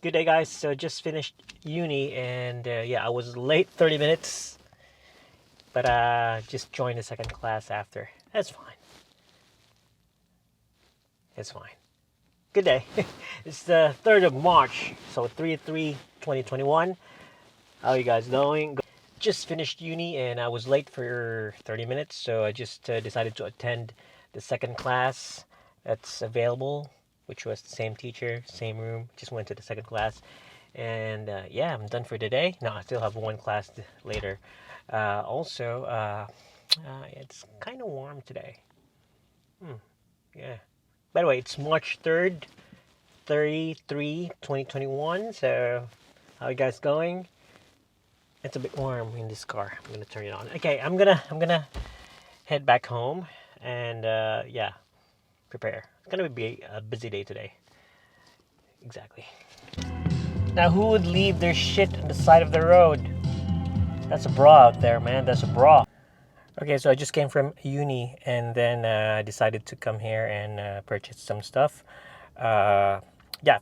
Good day, guys. So just finished uni, and yeah, I was late 30 minutes, but just joined the second class after. That's fine. It's fine. Good day. It's the 3rd of March, so 3/3/2021. How are you guys doing? Just finished uni, and I was late for 30 minutes, so I just decided to attend the second class that's available, which was the same teacher, same room. Just went to the second class, and yeah, I'm done for today. No, I still have one class later. Also, it's kind of warm today. Yeah. By the way, it's March 3rd, 2021. So, how you guys going? It's a bit warm in this car. I'm gonna turn it on. Okay, I'm gonna head back home, and yeah, prepare. It's gonna be a busy day today. Exactly. Now, who would leave their shit on the side of the road? That's a bra out there, man. That's a bra. Okay, so I just came from uni, and then I decided to come here and purchase some stuff. Yeah,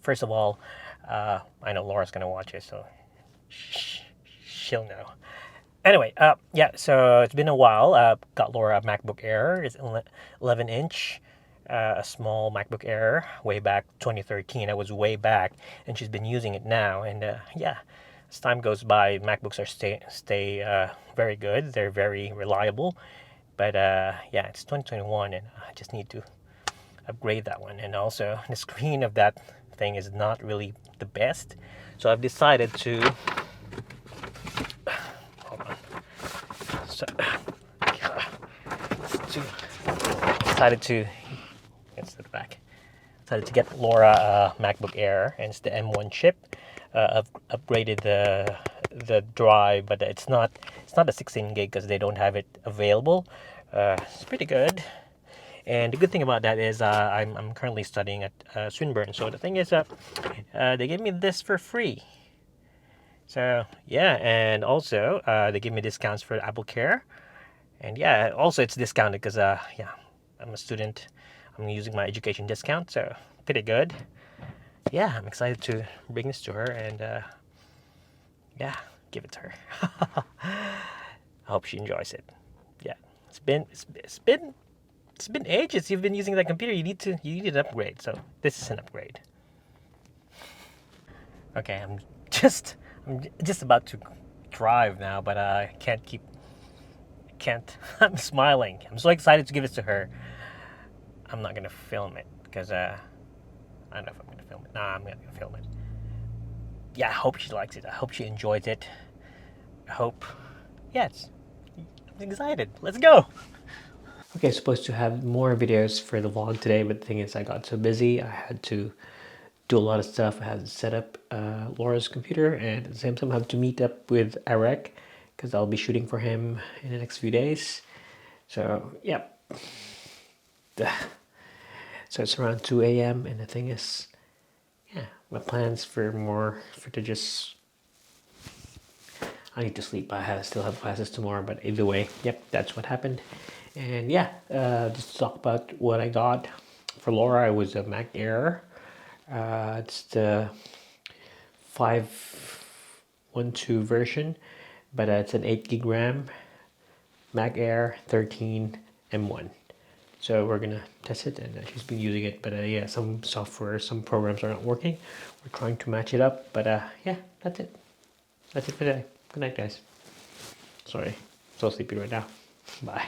first of all, I know Laura's gonna watch it, so she'll know. Anyway, yeah, so it's been a while. Got Laura a MacBook Air. It's 11-inch, a small MacBook Air, way back 2013. I was way back, and she's been using it now. And yeah, as time goes by, MacBooks are stay very good. They're very reliable. But yeah, it's 2021, and I just need to upgrade that one. And also, the screen of that thing is not really the best. So I've decided to So, decided to get to the back. Decided to get Laura a MacBook Air, and it's the M1 chip. I've upgraded the drive, but it's not a 16 gig because they don't have it available. It's pretty good. And the good thing about that is I'm currently studying at Swinburne. So the thing is, they gave me this for free. So yeah, and also they give me discounts for Apple Care, and yeah, also it's discounted because yeah, I'm a student. I'm using my education discount, so pretty good. Yeah, I'm excited to bring this to her and yeah, give it to her. I hope she enjoys it. Yeah, it's been ages. You've been using that computer. You need an upgrade. So this is an upgrade. Okay, I'm just about to drive now, but I can't. I'm smiling. I'm so excited to give it to her. I'm not gonna film it because I don't know if I'm gonna film it. Nah, I'm not gonna film it. Yeah, I hope she likes it. I hope she enjoys it. I hope. Yes, I'm excited. Let's go. Okay, supposed to have more videos for the vlog today, but the thing is, I got so busy. I had to do a lot of stuff. I had to set up Laura's computer, and at the same time I have to meet up with ORIG because I'll be shooting for him in the next few days. So yeah, so it's around 2 a.m. and the thing is, yeah, my plans for to just, I need to sleep. I still have classes tomorrow, but either way, yep, that's what happened. And yeah, just to talk about what I got for Laura. It was a Mac Air. It's the 512 version, but it's an 8 gig RAM, Mac Air 13 M1. So we're gonna test it, and she's been using it, but yeah, some software, some programs are not working. We're trying to match it up, but yeah, that's it. That's it for today. Good night, guys. Sorry, so sleepy right now. Bye.